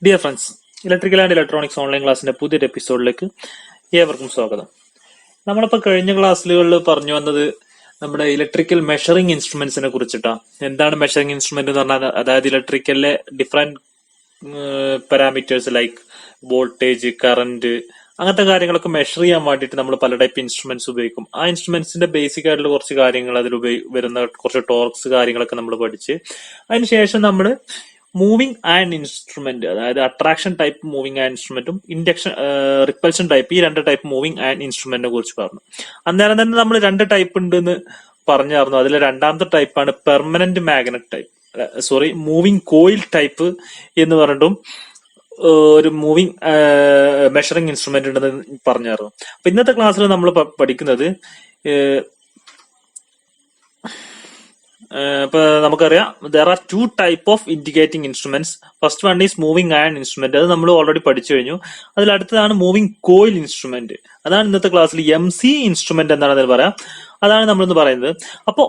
Dear friends, electrical and electronics online ക്ലാസ്സിന്റെ പുതിയൊരു എപ്പിസോഡിലേക്ക് ഏവർക്കും സ്വാഗതം. നമ്മളിപ്പോൾ കഴിഞ്ഞ ക്ലാസ്സുകളിൽ പറഞ്ഞു വന്നത് നമ്മുടെ ഇലക്ട്രിക്കൽ മെഷറിംഗ് ഇൻസ്ട്രുമെന്റ്സിനെ കുറിച്ചിട്ടാണ്. എന്താണ് മെഷറിംഗ് ഇൻസ്ട്രുമെന്റ് എന്ന് പറഞ്ഞാൽ, അതായത് ഇലക്ട്രിക്കലിലെ different parameters like voltage, current, അങ്ങനത്തെ കാര്യങ്ങളൊക്കെ മെഷർ ചെയ്യാൻ വേണ്ടിയിട്ട് നമ്മൾ പല ടൈപ്പ് ഇൻസ്ട്രുമെന്റ്സ് ഉപയോഗിക്കും. ആ ഇൻസ്ട്രുമെന്റ്സിന്റെ ബേസിക് ആയിട്ടുള്ള കുറച്ച് കാര്യങ്ങൾ, അതിൽ വരുന്ന കുറച്ച് ടോർക്സ് കാര്യങ്ങളൊക്കെ നമ്മൾ പഠിച്ച് അതിനുശേഷം നമ്മൾ മൂവിംഗ് ആൻഡ് ഇൻസ്ട്രുമെന്റ്, അതായത് അട്രാക്ഷൻ ടൈപ്പ് മൂവിംഗ് ആൻഡ് ഇൻസ്ട്രുമെന്റും ഇൻഡക്ഷൻ റിപ്പൽഷൻ ടൈപ്പ്, ഈ രണ്ട് ടൈപ്പ് മൂവിംഗ് ആൻഡ് ഇൻസ്ട്രുമെന്റിനെ കുറിച്ച് പറഞ്ഞു. അന്നേരം തന്നെ നമ്മൾ രണ്ട് ടൈപ്പ് ഉണ്ടെന്ന് പറഞ്ഞായിരുന്നു. അതിലെ രണ്ടാമത്തെ ടൈപ്പാണ് permanent magnet type, moving coil type എന്ന് പറഞ്ഞിട്ടും ഒരു മൂവിംഗ് മെഷറിംഗ് ഇൻസ്ട്രുമെന്റ് ഉണ്ടെന്ന് പറഞ്ഞായിരുന്നു. അപ്പൊ ഇന്നത്തെ ക്ലാസ്സിൽ നമ്മൾ പഠിക്കുന്നത് ഇപ്പൊ നമുക്കറിയാം, there are two type of indicating instruments. First one is moving iron instrument, അത് നമ്മൾ ഓൾറെഡി പഠിച്ചു കഴിഞ്ഞു. അതിൽ അടുത്തതാണ് മൂവിംഗ് കോയിൽ ഇൻസ്ട്രുമെന്റ്. അതാണ് ഇന്നത്തെ ക്ലാസ്സിൽ MC ഇൻസ്ട്രുമെന്റ് എന്നാണ് അതിൽ പറയാം. അതാണ് നമ്മളിന്ന് പറയുന്നത്. അപ്പോ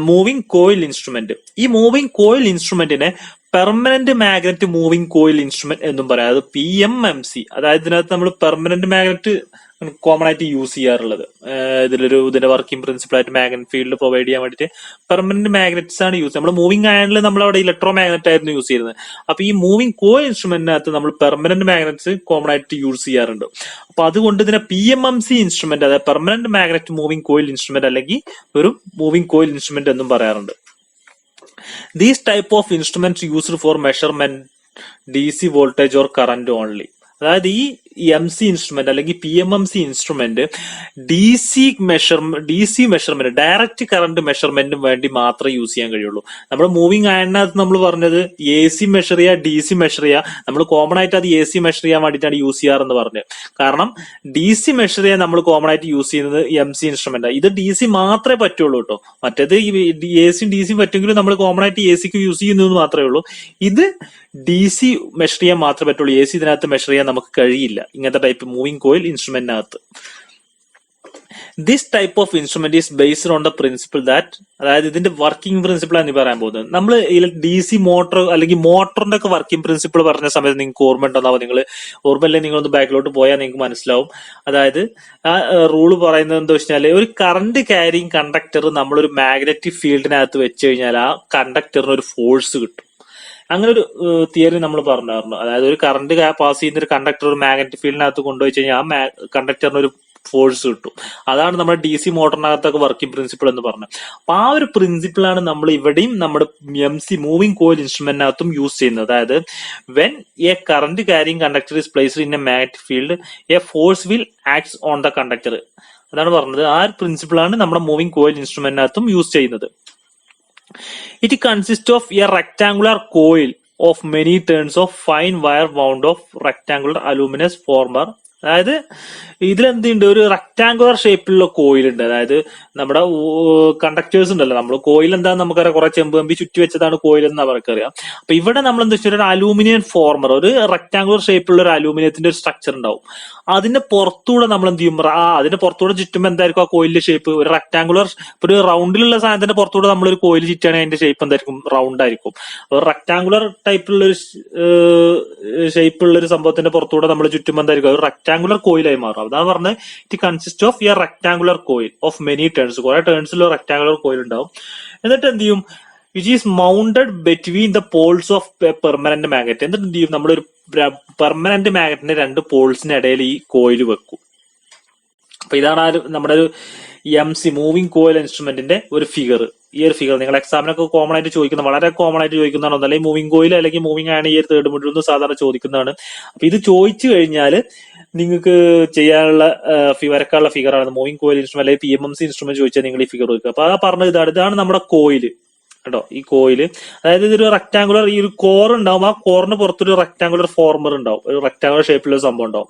മൂവിംഗ് കോയിൽ ഇൻസ്ട്രുമെന്റ്, ഈ മൂവിംഗ് കോയിൽ ഇൻസ്ട്രുമെന്റിനെ permanent magnet moving coil instrument എന്നും പറയാം. അത് PMMC. അതായത് ഇതിനകത്ത് നമ്മൾ പെർമനന്റ് മാഗ്നറ്റ് കോമൺ ആയിട്ട് യൂസ് ചെയ്യാറുള്ളത്. ഇതിന്റെ വർക്കിംഗ് പ്രിൻസിപ്പിൾ ആയിട്ട് മാഗ്നറ്റ് ഫീൽഡ് പ്രൊവൈഡ് ചെയ്യാൻ വേണ്ടിയിട്ട് പെർമനന്റ് മാഗ്നറ്റ്സ് ആണ് യൂസ്. നമ്മൾ മൂവിംഗ് അയണിൽ നമ്മൾ അവിടെ ഇലക്ട്രോ മാഗ്നറ്റ് ആയിരുന്നു യൂസ് ചെയ്യുന്നത്. അപ്പൊ ഈ മൂവിംഗ് കോയിൽ ഇൻസ്ട്രുമെന്റിനകത്ത് നമ്മൾ പെർമനന്റ് മാഗ്നറ്റ്സ് കോമൺ ആയിട്ട് യൂസ് ചെയ്യാറുണ്ട്. അപ്പൊ അതുകൊണ്ട് ഇതിനെ PMMC ഇൻസ്ട്രുമെന്റ്, അതായത് permanent magnet moving coil instrument അല്ലെങ്കിൽ ഒരു മൂവിംഗ് കോയിൽ ഇൻസ്ട്രുമെന്റ് എന്നും പറയാറുണ്ട്. These type of instruments used for measurement DC voltage or current only. അതായത് ഈ MC ഇൻസ്ട്രുമെന്റ് അല്ലെങ്കിൽ PMMC instrument DC measurement, direct current മെഷർമെന്റിന് വേണ്ടി മാത്രമേ യൂസ് ചെയ്യാൻ കഴിയുള്ളൂ. നമ്മൾ മൂവിംഗ് അയണിനകത്ത് നമ്മൾ പറഞ്ഞത് AC മെഷർ ചെയ്യുക, DC മെഷർ ചെയ്യുക. നമ്മൾ കോമൺ ആയിട്ട് അത് AC മെഷർ ചെയ്യാൻ വേണ്ടിയിട്ടാണ് യൂസ് ചെയ്യാറെന്ന് പറഞ്ഞത്. കാരണം DC മെഷർ ചെയ്യാൻ നമ്മൾ കോമൺ ആയിട്ട് യൂസ് ചെയ്യുന്നത് MC ഇൻസ്ട്രുമെന്റ്. ഇത് DC മാത്രമേ പറ്റുള്ളൂ കേട്ടോ. മറ്റേത് AC DC പറ്റുമെങ്കിലും നമ്മൾ കോമൺ ആയിട്ട് AC യൂസ് ചെയ്യുന്നത് മാത്രമേ ഉള്ളൂ. ഇത് DC മെഷർ ചെയ്യാൻ മാത്രമേ പറ്റുള്ളൂ. AC ഇതിനകത്ത് മെഷർ ചെയ്യാൻ നമുക്ക് കഴിയില്ല, ഇങ്ങനത്തെ ടൈപ്പ് മൂവിംഗ് കോയിൽ ഇൻസ്ട്രുമെന്റിനകത്ത്. This type of instrument is based on the principle that, അതായത് ഇതിന്റെ വർക്കിംഗ് പ്രിൻസിപ്പിൾ ആണ് പറയാൻ പോകുന്നത്. നമ്മൾ DC മോട്ടോർ അല്ലെങ്കിൽ മോട്ടറിന്റെ ഒക്കെ വർക്കിംഗ് പ്രിൻസിപ്പിൾ പറഞ്ഞ സമയത്ത് നിങ്ങൾക്ക് ഓർമ്മ ഉണ്ടെന്നാവും. നിങ്ങൾ ഓർമ്മയില്ലേ, നിങ്ങളൊന്ന് ബാക്കിലോട്ട് പോയാൽ നിങ്ങൾക്ക് മനസ്സിലാവും. അതായത് ആ റൂള് പറയുന്നത് എന്താ വെച്ചാൽ, ഒരു കറണ്ട് ക്യാരിങ് കണ്ടക്ടർ നമ്മളൊരു മാഗ്നറ്റിക് ഫീൽഡിനകത്ത് വെച്ച് കഴിഞ്ഞാൽ ആ കണ്ടക്ടറിന് ഒരു ഫോഴ്സ് കിട്ടും. അങ്ങനെ ഒരു തിയറി നമ്മൾ പറഞ്ഞായിരുന്നു. അതായത് ഒരു കറണ്ട് പാസ് ചെയ്യുന്ന ഒരു കണ്ടക്ടർ ഒരു മാഗ്നറ്റിക് ഫീൽഡിനകത്ത് കൊണ്ടുപോയി കഴിഞ്ഞാൽ ആ കണ്ടക്ടറിന് ഒരു ഫോഴ്സ് കിട്ടും. അതാണ് നമ്മുടെ DC മോട്ടറിനകത്തൊക്കെ വർക്കിംഗ് പ്രിൻസിപ്പിൾ എന്ന് പറഞ്ഞത്. അപ്പൊ ആ ഒരു പ്രിൻസിപ്പിളാണ് നമ്മൾ ഇവിടെയും നമ്മുടെ MC മൂവിംഗ് കോയിൽ ഇൻസ്ട്രുമെന്റിനകത്തും യൂസ് ചെയ്യുന്നത്. അതായത് when A current carrying conductor is placed in a magnetic field, A force will acts on the conductor. അതാണ് പറഞ്ഞത്. ആ ഒരു പ്രിൻസിപ്പിളാണ് നമ്മുടെ മൂവിംഗ് കോയിൽ ഇൻസ്ട്രുമെന്റിനകത്തും യൂസ് ചെയ്യുന്നത്. It consists of a rectangular coil of many turns of fine wire wound of rectangular aluminous former. അതായത് ഇതിലെന്തുണ്ട്, ഒരു rectangular ഷേപ്പിലുള്ള coil ഉണ്ട്. അതായത് നമ്മുടെ കണ്ടക്ടേഴ്സ് ഉണ്ടല്ലോ, നമ്മൾ കോയിൽ എന്താന്ന് നമുക്കറിയാം, കുറെ ചെമ്പ് കമ്പി ചുറ്റി വെച്ചതാണ് കോയിൽ എന്ന് അവർക്കറിയാം. അപ്പൊ ഇവിടെ നമ്മൾ എന്താ വെച്ചാൽ ഒരു അലൂമിനിയം ഫോർമർ, ഒരു റെക്ടാങ്കുലർ ഷേപ്പിലുള്ള ഒരു അലൂമിനിയത്തിന്റെ ഒരു സ്ട്രക്ചർ ഉണ്ടാവും. അതിന്റെ പുറത്തൂടെ നമ്മൾ എന്ത് ചെയ്യും, അതിന്റെ പുറത്തൂടെ ചുറ്റുമ്പോൾ എന്തായിരിക്കും ആ കോയിലിന്റെ ഷേപ്പ്, ഒരു റെക്ടാങ്കുലർ, ഒരു റൗണ്ടിലുള്ള സാധനത്തിന്റെ പുറത്തൂടെ നമ്മൾ ഒരു കോയിൽ ചുറ്റുകയാണെങ്കിൽ അതിന്റെ ഷേപ്പ് എന്തായിരിക്കും, റൗണ്ട് ആയിരിക്കും. ഒരു റെക്ടാങ്കുലർ ടൈപ്പിലുള്ള ഒരു ഷേപ്പുള്ള ഒരു സംഭവത്തിന്റെ പുറത്തൂടെ നമ്മൾ ചുറ്റുമ്പോൾ എന്തായിരിക്കും, ഒരു റെക്ടാങ്കുലർ കോയിലായി മാറും. അതാണ് പറഞ്ഞത്, it consist of A rectangular coil of many turns. കുറെ ടേൺസിലുള്ള റെക്ടാങ്കുലർ കോയിൽ ഉണ്ടാവും. എന്നിട്ട് എന്ത് ചെയ്യും, which is mounted between the poles of permanent magnet. എന്നിട്ട് എന്ത് ചെയ്യും, നമ്മളൊരു പെർമനന്റ് മാഗ്നറ്റിന്റെ രണ്ട് പോൾസിന് ഇടയിൽ ഈ കോയിൽ വെക്കും. അപ്പൊ ഇതാണ് നമ്മുടെ ഒരു MC മൂവിംഗ് കോയിൽ ഇൻസ്ട്രുമെന്റിന്റെ ഒരു ഫിഗർ. ഈ ഒരു ഫിഗർ നിങ്ങൾ എക്സാമിനൊക്കെ കോമൺ ആയിട്ട് ചോദിക്കുന്ന, വളരെ കോമൺ ആയിട്ട് ചോദിക്കുന്നതാണ്. അല്ലെങ്കിൽ മൂവിംഗ് കോയിൽ അല്ലെങ്കിൽ മൂവിംഗ് ആണ് ഈ ഒരു തേർഡ് മൊഡ്യൂളിൽ സാധാരണ ചോദിക്കുന്നതാണ്. അപ്പൊ ഇത് ചോദിച്ചു കഴിഞ്ഞാൽ നിങ്ങൾക്ക് ചെയ്യാനുള്ള വരക്കാനുള്ള ഫിഗറാണ് മൂവിംഗ് കോയിൽ ഇൻസ്ട്രുമെന്റ് അല്ലെങ്കിൽ PMMC ഇൻസ്ട്രുമെന്റ് ചോദിച്ചാൽ നിങ്ങൾ ഈ ഫിഗർ വെക്കുക. അപ്പൊ ആ പറഞ്ഞത് ഇതാണ് നമ്മുടെ കോയില് കേട്ടോ. ഈ കോയില്, അതായത് ഇതൊരു റെക്ടാങ്കുലർ, ഈ ഒരു കോർ ഉണ്ടാവും. ആ കോറിന് പുറത്തൊരു റെക്ടാങ്കുലർ ഫോർമർ ഉണ്ടാവും, ഒരു റെക്ടാങ്കുലർ ഷേപ്പിലുള്ള സംഭവം ഉണ്ടാവും.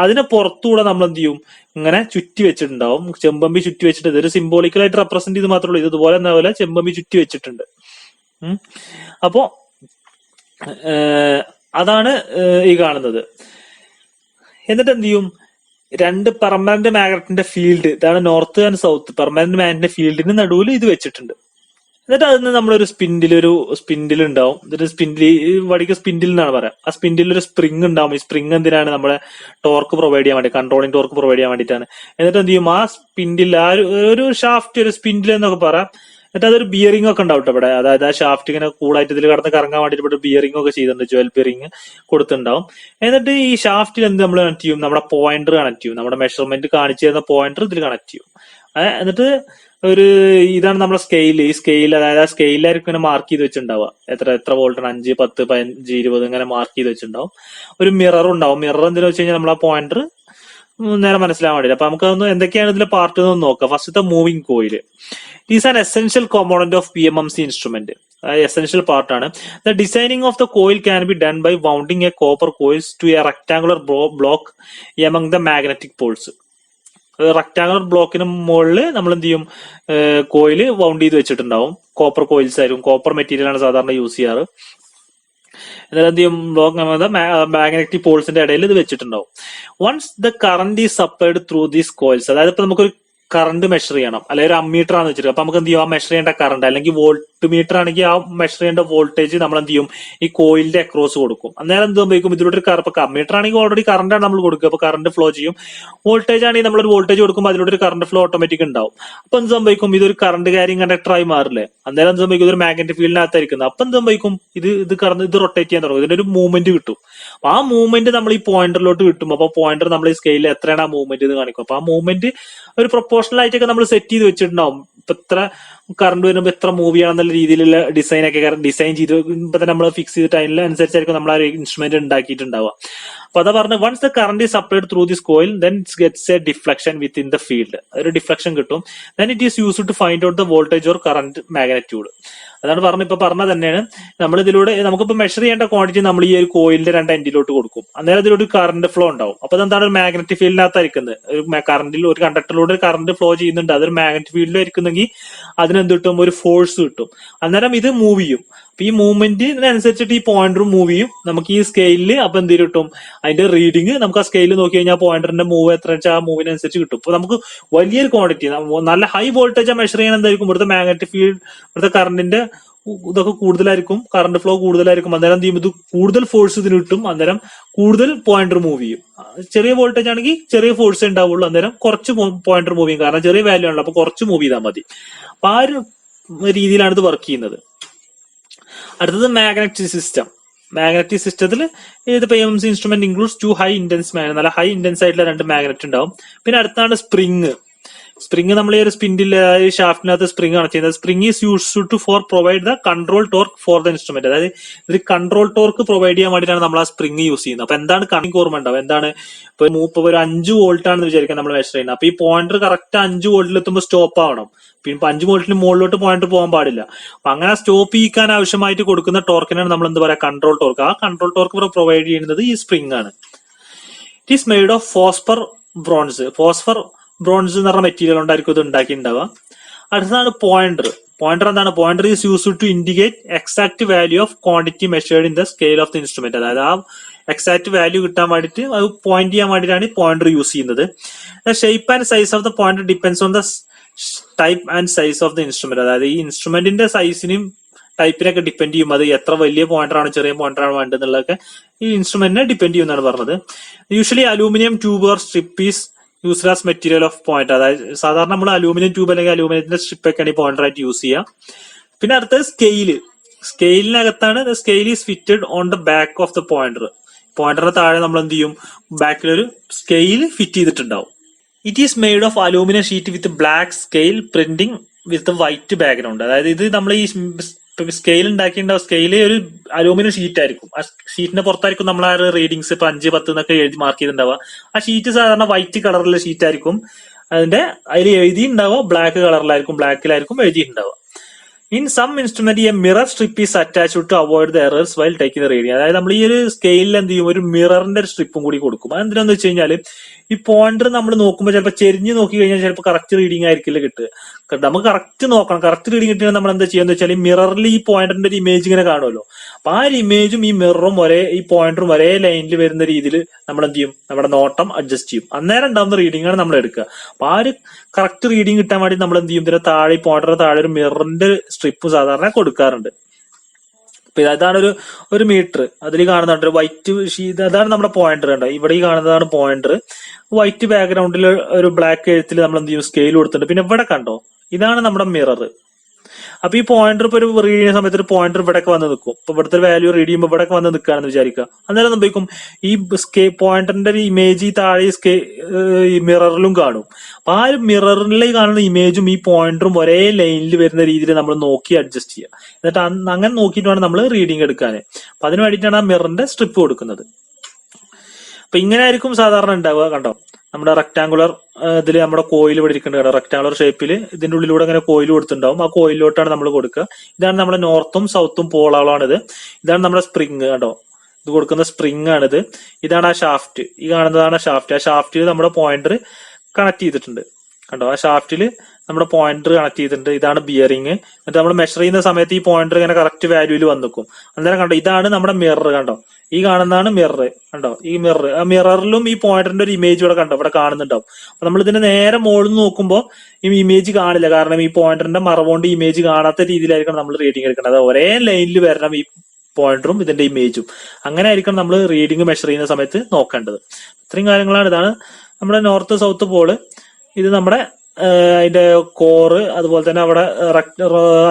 അതിന് പുറത്തുകൂടെ നമ്മൾ എന്ത് ചെയ്യും, ഇങ്ങനെ ചുറ്റി വെച്ചിട്ടുണ്ടാവും, ചെമ്പമ്പി ചുറ്റി വെച്ചിട്ട്. ഇതൊരു സിംബോളിക്കലായിട്ട് റെപ്രസെന്റ് ചെയ്ത് മാത്രമേ ഉള്ളൂ. ഇതുപോലെ എന്താ പോലെ ചെമ്പമ്പി ചുറ്റി വെച്ചിട്ടുണ്ട്. അപ്പോ അതാണ് ഈ കാണുന്നത്. എന്നിട്ട് എന്ത് ചെയ്യും, രണ്ട് പെർമനന്റ് മാഗ്നറ്റിന്റെ ഫീൽഡ്, ഇതാണ് നോർത്ത് ആൻഡ് സൗത്ത്, പെർമനന്റ് മാഗ്നറ്റിന്റെ ഫീൽഡിന് നടുവിൽ ഇത് വെച്ചിട്ടുണ്ട്. എന്നിട്ട് അതിന് നമ്മളൊരു സ്പിൻഡിൽ ഉണ്ടാവും. എന്നിട്ട് വടിക്ക് സ്പിൻഡിൽ എന്നാണ് പറയാം. ആ സ്പിൻഡിൽ ഒരു സ്പ്രിങ് ഉണ്ടാവും. ഈ സ്പ്രിങ് എന്തിനാണ്? നമ്മുടെ ടോർക്ക് പ്രൊവൈഡ് ചെയ്യാൻ വേണ്ടി, കൺട്രോളിംഗ് ടോർക്ക് പ്രൊവൈഡ് ചെയ്യാൻ വേണ്ടിയിട്ടാണ്. എന്നിട്ട് എന്ത് ചെയ്യും? ആ സ്പിൻഡിൽ ഒരു ഷാഫ്റ്റ്, ഒരു സ്പിൻഡിൽ എന്നൊക്കെ പറയാം. എന്നിട്ട് അതൊരു ബിയറിംഗ് ഒക്കെ ഉണ്ടാവും ഇവിടെ. അതായത് ആ ഷാഫ്റ്റ് ഇങ്ങനെ കൂളായിട്ട് ഇതിൽ കടന്ന് കറങ്ങാൻ വേണ്ടിയിട്ട് ഇവിടെ ബിയറിംഗ് ഒക്കെ ചെയ്തിട്ടുണ്ട്, ജുവൽ ബിയറിംഗ് കൊടുത്തിട്ടുണ്ടാവും. എന്നിട്ട് ഈ ഷാഫ്റ്റിൽ എന്ത് നമ്മൾ കണക്ട് ചെയ്യും? നമ്മുടെ പോയിന്റർ കണക്ട് ചെയ്യും. നമ്മുടെ മെഷർമെന്റ് കാണിച്ചു തരുന്ന പോയിന്റർ ഇതിൽ കണക്ട് ചെയ്യും. എന്നിട്ട് ഇതാണ് നമ്മുടെ സ്കെയിൽ. ഈ സ്കെയിൽ, അതായത് ആ സ്കെയിലായിരിക്കും ഇങ്ങനെ മാർക്ക് ചെയ്ത് വെച്ചിട്ടുണ്ടാവുക. എത്ര വോൾട്ടാണ്, 5, 10, 15, 20 ഇങ്ങനെ മാർക്ക് ചെയ്ത് വെച്ചിട്ടുണ്ടാവും. ഒരു മിറർ ഉണ്ടാവും. മിറർ എന്തിനാ വെച്ച് കഴിഞ്ഞാൽ നമ്മൾ ആ പോയിന്റർ നേരെ മനസ്സിലാവാൻ വേണ്ടിയിട്ട്. അപ്പൊ നമുക്കതൊന്ന് എന്തൊക്കെയാണ് ഇതിലെ പാർട്ട് എന്ന് നോക്കാം. ഫസ്റ്റത്തെ moving coil is an essential component of PMMC instrument. Essential പാർട്ടാണ്. The designing of the coil can be done by wounding a copper coils to a rectangular block among the magnetic poles. Rectangular ബ്ലോക്കിന് മുകളിൽ നമ്മൾ എന്ത് ചെയ്യും? Coil wound ചെയ്ത് വെച്ചിട്ടുണ്ടാവും. Copper coils ആയിരിക്കും. Copper material ആണ് സാധാരണ യൂസ് ചെയ്യാറ്. എന്നിട്ട് എന്ത് ചെയ്യും? ബ്ലോക്ക് മാഗ്നറ്റിക് പോൾസിന്റെ ഇടയിൽ ഇത് വെച്ചിട്ടുണ്ടാവും. Once the current is supplied through these coils, അതായത് ഇപ്പൊ നമുക്കൊരു കറണ്ട് മെഷർ ചെയ്യണം, അല്ലെങ്കിൽ ഒരു അമ്മീറ്റർ ആണെന്ന് വെച്ചിട്ട് അപ്പൊ നമുക്ക് എന്ത് ചെയ്യും? ആ മെഷർ ചെയ്യേണ്ട കറണ്ട്, അല്ലെങ്കിൽ വോൾട്ട് മീറ്റർ ആണെങ്കിൽ ആ മെഷർ ചെയ്യേണ്ട വോൾട്ടേജ് നമ്മൾ എന്ത് ചെയ്യും? ഈ കോയിലിന്റെ അക്രോസ് കൊടുക്കും. അന്നേരം എന്ത് സംഭവിക്കും? ഇതിലൂടെ ഒരു ഇപ്പൊ അമ്മീറ്റർ ആണെങ്കിൽ ഓൾറെഡി കറണ്ടാണ് നമ്മൾ കൊടുക്കുക, അപ്പൊ കറണ്ട് ഫ്ലോ ചെയ്യും. വോൾട്ടേജ് ആണെങ്കിൽ നമ്മളൊരു വോൾട്ടേജ് കൊടുക്കുമ്പോൾ അതിലൂടെ ഒരു കറണ്ട് ഫ്ലോ ഓട്ടോമാറ്റിക് ഉണ്ടാവും. അപ്പൊ എന്ത് സംഭവിക്കും? ഇതൊരു കറണ്ട് ക്യാരിങ് കണ്ടക്ടറായി മാറില്ലേ? അന്നേരം എന്ത് സംഭവിക്കും? ഇതൊരു മാഗ്നറ്റിക് ഫീൽഡിനകത്തായിരിക്കുന്നത്. അപ്പൊ എന്ത് സംഭവിക്കും? ഇത് റൊട്ടേറ്റ് ചെയ്യാൻ തുടങ്ങും. ഇതിന്റെ ഒരു മൂവ്മെന്റ് കിട്ടും. അപ്പൊ ആ മൂവ്മെന്റ് നമ്മൾ ഈ പോയിന്ററിലോട്ട് കിട്ടും. അപ്പൊ പോയിന്റർ നമ്മൾ ഈ സ്കെയിലിൽ എത്രയാണ് ആ മൂവ്മെന്റ് എന്ന് കാണിക്കും. അപ്പൊ ആ മൂവ്മെന്റ് ഒരു പ്രൊപ്പോർഷണൽ ആയിട്ടൊക്കെ നമ്മൾ സെറ്റ് ചെയ്ത് വെച്ചിട്ടുണ്ടാവും. ഇപ്പൊ ഇത്ര കറണ്ട് വരുമ്പോൾ എത്ര മൂവ് ചെയ്യാന്നുള്ള രീതിയിലുള്ള ഡിസൈൻ ചെയ്ത് ഇപ്പൊ തന്നെ നമ്മൾ ഫിക്സ് ചെയ്ത ടൈമിനനുസരിച്ചായിരിക്കും നമ്മൾ ആ ഒരു ഇൻസ്ട്രുമെന്റ് ഉണ്ടാക്കിയിട്ടുണ്ടാവുക. അപ്പൊ അതാ പറഞ്ഞ once the current is supplied through this coil then it gets a deflection within the field. ഒരു ഡിഫ്ലക്ഷൻ കിട്ടും. Then it is used to find out the voltage or current magnitude. അതാണ് പറഞ്ഞ തന്നെയാണ്. നമ്മൾ ഇതിലൂടെ നമുക്കിപ്പോ മെഷർ ചെയ്യേണ്ട ക്വാണ്ടിറ്റി നമ്മൾ ഈ ഒരു കോയിലിന്റെ 2 എൻഡിലോട്ട് കൊടുക്കും. അന്നേരം ഇതിലൂടെ കറന്റ് ഫ്ലോ ഉണ്ടാവും. അപ്പൊ അതെന്താണ്? ഒരു മാഗ്നറ്റിക് ഫീൽഡിനകത്തായിരിക്കുന്നത്. ഒരു കറന്റിൽ ഒരു കണ്ടക്ടറിലൂടെ കറന്റ് ഫ്ലോ ചെയ്യുന്നുണ്ട്. അതൊരു മാഗ്നറ്റിക് ഫീൽഡിലായിരിക്കുന്നെങ്കിൽ അതിനെന്ത് കിട്ടും? ഒരു ഫോഴ്സ് കിട്ടും. അന്നേരം ഇത് മൂവ് ചെയ്യും. അപ്പൊ ഈ മൂവ്മെന്റിനനുസരിച്ചിട്ട് ഈ പോയിന്റർ മൂവ് ചെയ്യും. നമുക്ക് ഈ സ്കെയിലിൽ അപ്പൊ എന്ത് കിട്ടും? അതിന്റെ റീഡിങ് നമുക്ക് ആ സ്കെയിലിൽ നോക്കി കഴിഞ്ഞാൽ പോയിന്ററിന്റെ മൂവ് എത്ര വെച്ചാൽ ആ മൂവിനനുസരിച്ച് കിട്ടും. അപ്പൊ നമുക്ക് വലിയൊരു ക്വാണ്ടിറ്റി, നല്ല ഹൈ വോൾട്ടേജ് മെഷർ ചെയ്യാൻ എന്തായിരിക്കും? ഇവിടുത്തെ മാഗ്നറ്റിക് ഫീൽഡ്, ഇവിടുത്തെ കറന്റിന്റെ ഇതൊക്കെ കൂടുതലായിരിക്കും, കറണ്ട് ഫ്ലോ കൂടുതലായിരിക്കും. അന്നേരം എന്ത് ചെയ്യും? ഇത് കൂടുതൽ ഫോഴ്സ് ഇതിന് കിട്ടും. അന്നേരം കൂടുതൽ പോയിന്റർ മൂവ് ചെയ്യും. ചെറിയ വോൾട്ടേജ് ആണെങ്കിൽ ചെറിയ ഫോഴ്സ് ഉണ്ടാവുള്ളൂ. അന്നേരം കുറച്ച് പോയിന്റർ മൂവ് ചെയ്യും. കാരണം ചെറിയ വാല്യൂ ആണല്ലോ, അപ്പൊ കുറച്ച് മൂവ് ചെയ്താൽ മതി. അപ്പൊ ആ ഒരു രീതിയിലാണ് ഇത് വർക്ക് ചെയ്യുന്നത്. അടുത്തത് മാഗ്നറ്റിക് സിസ്റ്റം. മാഗ്നറ്റിക് സിസ്റ്റത്തിൽ ഇത് PMMC instrument includes 2 high intense നല്ല ഹൈ ഇന്റൻസ് ആയിട്ടുള്ള 2 മാഗ്നറ്റ് ഉണ്ടാവും. പിന്നെ അടുത്താണ് സ്പ്രിങ്. നമ്മൾ ഈ ഒരു സ്പിൻഡിൽ ഷാഫ്റ്റിനകത്ത് സ്പ്രിങ് ആണ് ചെയ്യുന്നത്. Spring is used to for provide the control torque for the instrument. അതായത് ഇത് കൺട്രോൾ ടോർക്ക് പ്രൊവൈഡ് ചെയ്യാൻ വേണ്ടിയിട്ടാണ് നമ്മൾ ആ സ്പ്രിങ് യൂസ് ചെയ്യുന്നത്. അപ്പൊ എന്താണ് കമ്മിങ് ഓർമ്മ ഉണ്ടാവും? എന്താണ്? ഇപ്പൊ ഒരു 5 വോൾട്ട് ആണെന്ന് വിചാരിക്കാൻ നമ്മൾ മെഷർ ചെയ്യുന്നത്. അപ്പൊ ഈ പോയിന്റർ കറക്റ്റ് 5 വോൾട്ടിൽ എത്തുമ്പോൾ സ്റ്റോപ്പ് ആവണം. പിന്നെ 5 വോൾട്ടിന് മുകളിലോട്ട് പോയിന്റർ പോകാൻ പാടില്ല. അപ്പൊ അങ്ങനെ സ്റ്റോപ്പ് ചെയ്യിക്കാൻ ആവശ്യമായിട്ട് കൊടുക്കുന്ന ടോർക്കിനാണ് നമ്മൾ എന്ത് പറയാ? Control torque. ആ കൺട്രോൾ ടോർക്ക് പ്രൊവൈഡ് ചെയ്യുന്നത് ഈ സ്പ്രിങ് ആണ്. It is made of phosphor bronze എന്ന് പറഞ്ഞ മെറ്റീരിയൽ കൊണ്ടായിരിക്കും ഇത് ഉണ്ടാക്കിയിട്ടുണ്ടാവുക. അടുത്തതാണ് പോയിന്റർ. എന്താണ്? Pointer is used to indicate exact value of quantity measured in the scale of the instrument. അതായത് ആ എക്സാക്ട് വാല്യൂ കിട്ടാൻ വേണ്ടിയിട്ട് അത് പോയിന്റ് ചെയ്യാൻ വേണ്ടിയിട്ടാണ് പോയിന്റർ യൂസ് ചെയ്യുന്നത്. The shape and size of the pointer depends on the type and size of the instrument. അതായത് ഈ ഇൻസ്ട്രുമെന്റിന്റെ സൈസിനും ടൈപ്പിനൊക്കെ ഡിപ്പെൻഡ് ചെയ്യും. അത് എത്ര വലിയ പോയിന്റർ ആണ്, ചെറിയ പോയിന്റർ ആണ് വേണ്ടതെന്നുള്ളതൊക്കെ ഈ ഇൻസ്ട്രുമെന്റിനെ ഡിപ്പെൻഡ് ചെയ്യുമെന്നാണ് പറഞ്ഞത്. Usually aluminium tube or strip is used as material of pointer. അതായത് സാധാരണ നമ്മൾ അലൂമിനിയം ട്യൂബ് അല്ലെങ്കിൽ അലൂമിനിയത്തിന്റെ സ്ട്രിപ്പ് ഒക്കെയാണ് ഈ പോയിന്റർ ആയിട്ട് യൂസ് ചെയ്യുക. പിന്നെ അടുത്തത് സ്കെയിലിനകത്താണ്. Scale is fitted on the back of the pointer. പോയിന്ററിന് താഴെ നമ്മൾ എന്ത് ചെയ്യും? ബാക്കിലൊരു സ്കെയിൽ ഫിറ്റ് ചെയ്തിട്ടുണ്ടാവും. It is made of aluminium sheet with black scale printing with white background. അതായത് ഇത് നമ്മൾ ഈ സ്കെയിൽ ഉണ്ടാക്കിയിട്ടുണ്ടാവും. സ്കെയിൽ ഒരു അലൂമിനിയം ഷീറ്റ് ആയിരിക്കും. ആ ഷീറ്റിന്റെ പുറത്തായിരിക്കും നമ്മൾ ആ റീഡിങ്സ് ഇപ്പൊ 5, 10 എന്നൊക്കെ എഴുതി മാർക്ക് ചെയ്തിട്ടുണ്ടാവുക. ആ ഷീറ്റ് സാധാരണ വൈറ്റ് കളറിലുള്ള ഷീറ്റ് ആയിരിക്കും. അതിൽ എഴുതിയിട്ടുണ്ടാവുക ബ്ലാക്കിലായിരിക്കും എഴുതിയിട്ടുണ്ടാവുക. In some instrument a mirror strip is attached to avoid the errors while taking the reading. അതായത് നമ്മൾ ഈ ഒരു സ്കെയിലിൽ എന്ത് ചെയ്യും? ഒരു മിററിന്റെ ഒരു സ്ട്രിപ്പും കൂടി കൊടുക്കും. അതെന്തിനാന്ന് വെച്ച് കഴിഞ്ഞാൽ ഈ പോയിന്റർ നമ്മൾ നോക്കുമ്പോൾ ചിലപ്പോൾ ചെരിഞ്ഞ് നോക്കി കഴിഞ്ഞാൽ ചിലപ്പോൾ കറക്റ്റ് റീഡിംഗ് ആയിരിക്കില്ല കിട്ടുക. നമുക്ക് കറക്റ്റ് നോക്കണം. കറക്റ്റ് റീഡിംഗ് കിട്ടിയാൽ നമ്മൾ എന്താ ചെയ്യാന്ന് വെച്ചാൽ ഈ മിററിൽ ഈ പോയിന്ററിന്റെ ഒരു ഇമേജ് ഇങ്ങനെ കാണുമല്ലോ. അപ്പൊ ആ ഒരു ഇമേജും ഈ മിററും ഈ പോയിന്ററും ഒരേ ലൈനിൽ വരുന്ന രീതിയിൽ നമ്മൾ എന്ത് ചെയ്യും, നമ്മുടെ നോട്ടം അഡ്ജസ്റ്റ് ചെയ്യും. അന്നേരം ഉണ്ടാവുന്ന റീഡിംഗ് ആണ് നമ്മൾ എടുക്കുക. അപ്പൊ ആ ഒരു കറക്റ്റ് റീഡിംഗ് കിട്ടാൻ വേണ്ടി നമ്മൾ എന്ത് ചെയ്യും, ഇതിന്റെ താഴെ പോയിന്ററിന്റെ താഴെ ഒരു മിററിന്റെ സ്ട്രിപ്പ് സാധാരണ കൊടുക്കാറുണ്ട്. അപ്പൊ അതാണ് ഒരു മീറ്റർ. അതിൽ കാണുന്നുണ്ട് ഒരു വൈറ്റ് ഷീറ്റ്, അതാണ് നമ്മുടെ പോയിന്റർ. കണ്ടോ, ഇവിടെ ഈ കാണുന്നതാണ് പോയിന്റർ. വൈറ്റ് ബാക്ക്ഗ്രൗണ്ടിൽ ഒരു ബ്ലാക്ക് എഴുത്തിൽ നമ്മൾ എന്ത് ചെയ്യും, സ്കെയിൽ കൊടുത്തിട്ടുണ്ട്. പിന്നെ ഇവിടെ കണ്ടോ, ഇതാണ് നമ്മുടെ മിറർ. അപ്പൊ ഈ പോയിന്റർ ഇപ്പൊ ഒരു റീഡ് ചെയ്യുന്ന സമയത്ത് ഒരു പോയിന്റർ ഇവിടെയൊക്കെ വന്ന് നിൽക്കും. ഇപ്പൊ ഇവിടുത്തെ വാല്യൂ റീഡ് ചെയ്യുമ്പോൾ ഇവിടെയൊക്കെ വന്ന് നിൽക്കുകയാണെന്ന് വിചാരിക്കുക. അന്നേരം സംഭവിക്കും, ഈ പോയിന്ററിന്റെ ഒരു ഇമേജ് ഈ താഴെ ഈ മിററിലും കാണും. അപ്പൊ ആ ഒരു മിററിൽ കാണുന്ന ഇമേജും ഈ പോയിന്ററും ഒരേ ലൈനിൽ വരുന്ന രീതിയിൽ നമ്മൾ നോക്കി അഡ്ജസ്റ്റ് ചെയ്യുക. എന്നിട്ട് അങ്ങനെ നോക്കിയിട്ട് വേണം നമ്മൾ റീഡിംഗ് എടുക്കാൻ. അപ്പൊ അതിന് വേണ്ടിയിട്ടാണ് ആ മിററിന്റെ സ്ട്രിപ്പ് കൊടുക്കുന്നത്. അപ്പൊ ഇങ്ങനെ ആയിരിക്കും സാധാരണ ഉണ്ടാവുക. കണ്ടോ, നമ്മുടെ റെക്ടാങ്കുലർ ഇതിൽ നമ്മുടെ കോയിൽ ഇവിടെ ഇരിക്കുന്നുണ്ട്. റെക്ടാങ്കുലർ ഷേപ്പിൽ ഇതിന്റെ ഉള്ളിലൂടെ അങ്ങനെ കോയിൽ കൊടുത്തിട്ടുണ്ടാവും. ആ കോയിലോട്ടാണ് നമ്മൾ കൊടുക്കുക. ഇതാണ് നമ്മുടെ നോർത്തും സൗത്തും പോളാണിത്. ഇതാണ് നമ്മുടെ സ്പ്രിങ്. കണ്ടോ, ഇത് കൊടുക്കുന്ന സ്പ്രിങ് ആണിത്. ഇതാണ് ആ ഷാഫ്റ്റ്. ഈ കാണുന്നതാണ് ഷാഫ്റ്റ്. ആ ഷാഫ്റ്റിൽ നമ്മുടെ പോയിന്റർ കണക്ട് ചെയ്തിട്ടുണ്ട്. കണ്ടോ, ആ ഷാഫ്റ്റിൽ നമ്മുടെ പോയിന്റർ കണക്ട് ചെയ്തിട്ടുണ്ട്. ഇതാണ് ബിയറിങ്. എന്നിട്ട് നമ്മൾ മെഷർ ചെയ്യുന്ന സമയത്ത് ഈ പോയിന്റർ ഇങ്ങനെ കറക്റ്റ് വാല്യൂവിൽ വന്ന് നിൽക്കും. അന്നേരം കണ്ടോ, ഇതാണ് നമ്മുടെ മിറർ. കണ്ടോ, ഈ കാണുന്നതാണ് മിറർ. കണ്ടോ, ഈ മിറർ, ആ മിററിലും ഈ പോയിന്ററിന്റെ ഒരു ഇമേജ് ഇവിടെ കണ്ടോ, ഇവിടെ കാണുന്നുണ്ടാവും. അപ്പൊ നമ്മൾ ഇതിന്റെ നേരെ മുകളിൽ നോക്കുമ്പോൾ ഈ ഇമേജ് കാണില്ല. കാരണം ഈ പോയിന്ററിന്റെ മറവുകൊണ്ട് ഇമേജ് കാണാത്ത രീതിയിലായിരിക്കണം നമ്മൾ റീഡിംഗ് എടുക്കേണ്ടത്. ഒരേ ലൈനിൽ വരണം ഈ പോയിന്ററും ഇതിന്റെ ഇമേജും. അങ്ങനെ ആയിരിക്കണം നമ്മൾ റീഡിംഗ് മെഷർ ചെയ്യുന്ന സമയത്ത് നോക്കേണ്ടത്. ഇത്രയും കാര്യങ്ങളാണ്. ഇതാണ് നമ്മുടെ നോർത്ത് സൗത്ത് പോള്. ഇത് നമ്മുടെ അതിന്റെ കോറ്. അതുപോലെ തന്നെ അവിടെ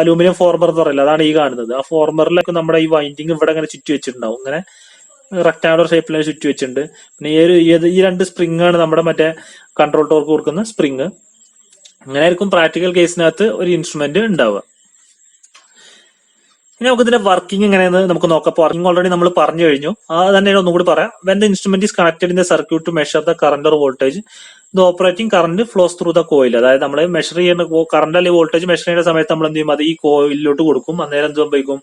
അലൂമിനിയം ഫോർമർ എന്ന് പറയില്ല, അതാണ് ഈ കാണുന്നത്. ആ ഫോർമറിലൊക്കെ നമ്മുടെ ഈ വൈൻഡിങ് ഇവിടെ ഇങ്ങനെ ചുറ്റി വെച്ചിട്ടുണ്ടാവും. ഇങ്ങനെ റെക്ടാങ്കുലർ ഷേപ്പിൽ ചുറ്റി വെച്ചിട്ടുണ്ട്. പിന്നെ ഈ രണ്ട് സ്പ്രിങ് ആണ് നമ്മുടെ മറ്റേ കൺട്രോൾ ടോർക്ക് കൊടുക്കുന്ന സ്പ്രിങ്. അങ്ങനെ ആയിരിക്കും പ്രാക്ടിക്കൽ കേസിനകത്ത് ഒരു ഇൻസ്ട്രുമെന്റ് ഉണ്ടാവുക. ഇനി നമുക്ക് ഇതിന്റെ വർക്കിംഗ് എങ്ങനെയെന്ന് നമുക്ക് നോക്കാം. വർക്കിംഗ് ഓൾറെഡി നമ്മൾ പറഞ്ഞു കഴിഞ്ഞു. അത് തന്നെ ഒന്നുകൂടി പറയാം. When the instrument is connected in the circuit to measure the current or voltage, the operating current flows through the coil. അതായത് നമ്മൾ മെഷർ ചെയ്യുന്ന കറന്റ് അല്ലെങ്കിൽ വോൾട്ടേജ് മെഷർ ചെയ്യുന്ന സമയത്ത് നമ്മൾ എന്ത് ചെയ്യും, അത് ഈ കോയിലോട്ട് കൊടുക്കും. അന്നേരം എന്ത് സംഭവിക്കും,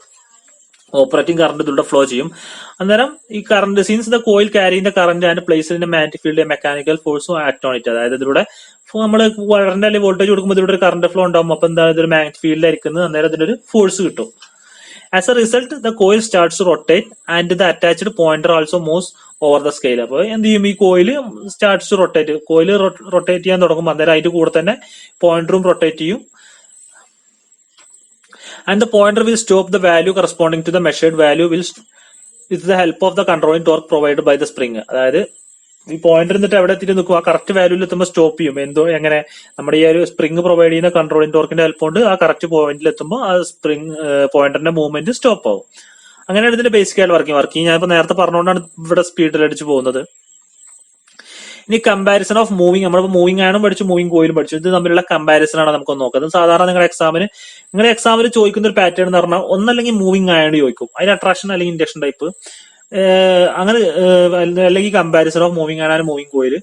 ഓപ്പറേറ്റിംഗ് കറന്റ് ഇതിലൂടെ ഫ്ലോ ചെയ്യും. അന്നേരം ഈ current, since the coil carry the current and place in magnetic field mechanical ഫോഴ്സും ആക്ട് ഓൺ ഇറ്റ്. അതായത് ഇതിലൂടെ നമ്മൾ കറന്റ് അല്ലെങ്കിൽ വോൾട്ടേജ് കൊടുക്കുമ്പോൾ ഇതിലൂടെ ഒരു കറന്റ് ഫ്ലോ ഉണ്ടാവും. അപ്പൊ എന്താണ്, ഇതൊരു മാഗ്നറ്റിക് ഫീൽഡ് ആയിരിക്കുന്നത്. അന്നേരം ഇതിനൊരു ഫോഴ്സ് കിട്ടും. As a result, the coil starts to rotate and the attached pointer also moves over the scale. അപ്പോൾ എന്ത് ചെയ്യും, ഈ coil starts to rotate. Coil rotate ചെയ്യാൻ തുടങ്ങും. അന്നേരം അതിന്റെ കൂടെ തന്നെ പോയിന്ററും റൊട്ടേറ്റ് ചെയ്യും. And the pointer will stop the value corresponding to the measured value with the help of the controlling torque provided by the spring. അതായത് ഈ പോയിന്റർ എന്നിട്ട് എവിടെ എത്തിയിട്ട് നിൽക്കും, ആ കറക്റ്റ് വാല്യൂവിൽ എത്തുമ്പോൾ സ്റ്റോപ്പ് ചെയ്യും. എങ്ങനെ, നമ്മുടെ ഈ ഒരു സ്പ്രിങ് പ്രൊവൈഡ് ചെയ്യുന്ന കൺട്രോളിംഗ് ടോർക്കിന്റെ ഹെൽപ്പ് കൊണ്ട് ആ കറക്റ്റ് പോയിന്റിൽ എത്തുമ്പോൾ ആ പോയിന്ററിന്റെ മൂവ്മെന്റ് സ്റ്റോപ്പ് ആവും. അങ്ങനെയാണ് ഇതിന്റെ ബേസിക് ആയിട്ട് വർക്കിംഗ്. ഞാൻ ഇപ്പൊ നേരത്തെ പറഞ്ഞുകൊണ്ടാണ് ഇവിടെ സ്പീഡിൽ അടിച്ചു പോകുന്നത്. ഇനി കമ്പാരിസൺ ഓഫ് മൂവിങ്. നമ്മളിപ്പോൾ മൂവിങ് ആണും പഠിച്ചു, മൂവിങ് കോയിലും പഠിച്ചു. ഇത് തമ്മിലുള്ള കമ്പാരിസൺ ആണ് നമുക്കൊന്ന് നോക്കുന്നത്. സാധാരണ നിങ്ങളുടെ എക്സാമിന് ചോദിക്കുന്ന ഒരു പാറ്റേൺ എന്ന് പറഞ്ഞാൽ ഒന്നല്ലെങ്കിൽ മൂവിങ് ആയണ് ചോദിക്കും, അതിന് അട്രാക്ഷൻ അല്ലെങ്കിൽ ഇൻഡക്ഷൻ ടൈപ്പ്, അങ്ങനെ അല്ലെങ്കിൽ കമ്പാരിസൺ ഓഫ് മൂവിങ് ആണ് മൂവിങ് കോയിൽ,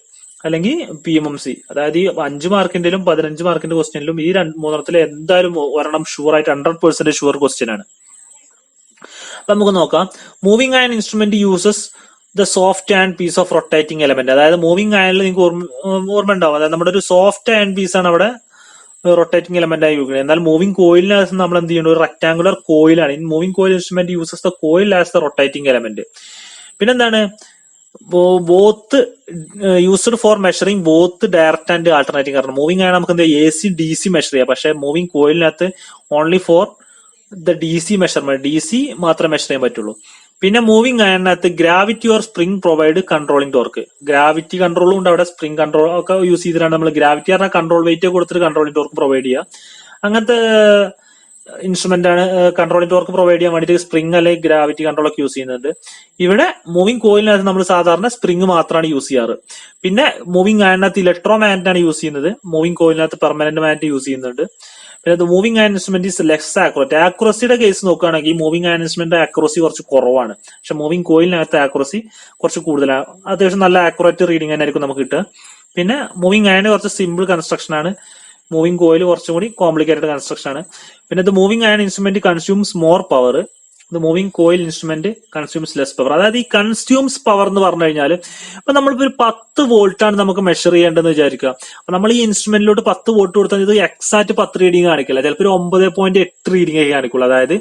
അല്ലെങ്കിൽ PMMC. അതായത് ഈ 5 മാർക്കിന്റെയും 15 മാർക്കിന്റെ ക്വസ്റ്റ്യനിലും ഈ മൂന്നെണ്ണത്തിൽ എന്തായാലും ഒരെണ്ണം ഷുവർ ആയിട്ട് 100% ഷുവർ ക്വസ്റ്റ്യൻ ആണ്. അപ്പൊ നമുക്ക് നോക്കാം. Moving iron instrument uses the soft and piece of rotating element. അതായത് മൂവിങ് അയണിൽ നിങ്ങൾക്ക് ഓർമ്മ ഉണ്ടാവും. അതായത് നമ്മുടെ ഒരു സോഫ്റ്റ് ആൻഡ് പീസ് ആണ് അവിടെ റൊട്ടേറ്റിംഗ് എലമെന്റ് ആയി ഉപയോഗിക്കുന്നത്. എന്നാൽ മൂവിങ് കോയിലിനകത്ത് നമ്മൾ എന്ത് ചെയ്യുന്നത്, ഒരു റെക്ടാങ്കുലർ കോയിലാണ്. In moving coil instrument uses the coil as the rotating element. പിന്നെന്താണ്, both used for measuring both direct and alternating current. Moving ആണ് നമുക്ക് എന്താ AC DC മെഷർ ചെയ്യാം. പക്ഷെ മൂവിങ് കോയിലിനകത്ത് only for the DC measurement, DC മാത്രമേ measure ചെയ്യാൻ പറ്റുള്ളൂ. പിന്നെ മൂവിങ് അയണിനകത്ത് gravity or spring provide controlling torque. Gravity കൺട്രോളും ഉണ്ട് അവിടെ, സ്പ്രിംഗ് കൺട്രോൾ ഒക്കെ യൂസ് ചെയ്തിട്ടാണ് നമ്മൾ ഗ്രാവിറ്റി പറഞ്ഞാൽ കൺട്രോൾ വെയിറ്റ് കൊടുത്തിട്ട് കൺട്രോളിംഗ് ടോർക്ക് പ്രൊവൈഡ് ചെയ്യുക. അങ്ങനത്തെ ഇൻസ്ട്രുമെന്റ് ആണ്. കൺട്രോളിംഗ് ടോർക്ക് പ്രൊവൈഡ് ചെയ്യാൻ വേണ്ടിയിട്ട് സ്പ്രിംഗ് അല്ലെങ്കിൽ ഗ്രാവിറ്റി കൺട്രോൾ ഒക്കെ യൂസ് ചെയ്യുന്നുണ്ട്. ഇവിടെ മൂവിങ് കോയിലിനകത്ത് നമ്മൾ സാധാരണ സ്പ്രിംഗ് മാത്രമാണ് യൂസ് ചെയ്യാറ്. പിന്നെ മൂവിങ് അയണിനകത്ത് ഇലക്ട്രോ മാഗ്നറ്റ് ആണ് യൂസ് ചെയ്യുന്നത്. മൂവിങ് കോയിലിനകത്ത് പെർമനന്റ് മാഗ്നറ്റ് യൂസ് ചെയ്യുന്നുണ്ട്. പിന്നെ moving iron instrument is less accurate. ആക്യുറസിയുടെ കേസ് നോക്കുകയാണെങ്കിൽ മൂവിങ് അയൺ ഇൻസ്ട്രുമെന്റ് ആക്യുറസി കുറച്ച് കുറവാണ്. പക്ഷെ മൂവിങ് കോയിലിനകത്ത് ആക്യുറസി കുറച്ച് കൂടുതലാണ്. അത്യാവശ്യം നല്ല ആക്യുറേറ്റ് റീഡിംഗ് തന്നെ ആയിരിക്കും നമുക്ക് കിട്ടുക. പിന്നെ മൂവിങ് അയൺ കുറച്ച് സിമ്പിൾ കൺസ്ട്രക്ഷൻ ആണ്. മൂവിങ് കോയിൽ കുറച്ചും കൂടി കോംപ്ലിക്കേറ്റഡ് കൺസ്ട്രക്ഷൻ ആണ്. പിന്നെ the moving iron instrument consumes more power the moving coil instrument consumes less power. അതായത് ഈ കൺസ്യൂംസ് പവർ എന്ന് പറഞ്ഞു കഴിഞ്ഞാൽ ഇപ്പൊ നമ്മളിപ്പോ ഒരു 10 വോൾട്ടാണ് നമുക്ക് മെഷർ ചെയ്യേണ്ടതെന്ന് വിചാരിക്കുക. അപ്പൊ നമ്മൾ ഈ ഇൻസ്ട്രുമെന്റിലോട്ട് 10 വോൾട്ട് കൊടുത്താൽ ഇത് എക്സാക്ട് 10 റീഡിംഗ് കാണിക്കില്ല, ചിലപ്പോൾ ഒരു 9.8 റീഡിംഗ് ഒക്കെ കാണിക്കുള്ളൂ. അതായത്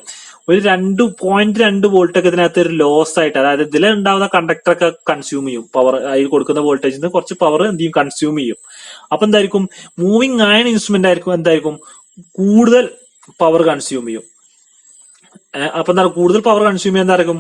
ഒരു 2.2 വോൾട്ട് ഒക്കെ ഇതിനകത്ത് ഒരു ലോസ് ആയിട്ട്, അതായത് ഇതിൽ ഉണ്ടാവുന്ന കണ്ടക്ടർ ഒക്കെ കൺസ്യൂം ചെയ്യും പവർ, അതിൽ കൊടുക്കുന്ന വോൾട്ടേജിൽ നിന്ന് കുറച്ച് പവർ എന്ത് ചെയ്യും, കൺസ്യൂം ചെയ്യും. അപ്പൊ എന്തായിരിക്കും, മൂവിംഗ് അയൺ ഇൻസ്ട്രുമെന്റ് ആയിരിക്കും എന്തായിരിക്കും കൂടുതൽ പവർ കൺസ്യൂം ചെയ്യും. അപ്പൊ എന്താണ് കൂടുതൽ പവർ കൺസ്യൂം ചെയ്യുന്ന എന്തായിരിക്കും,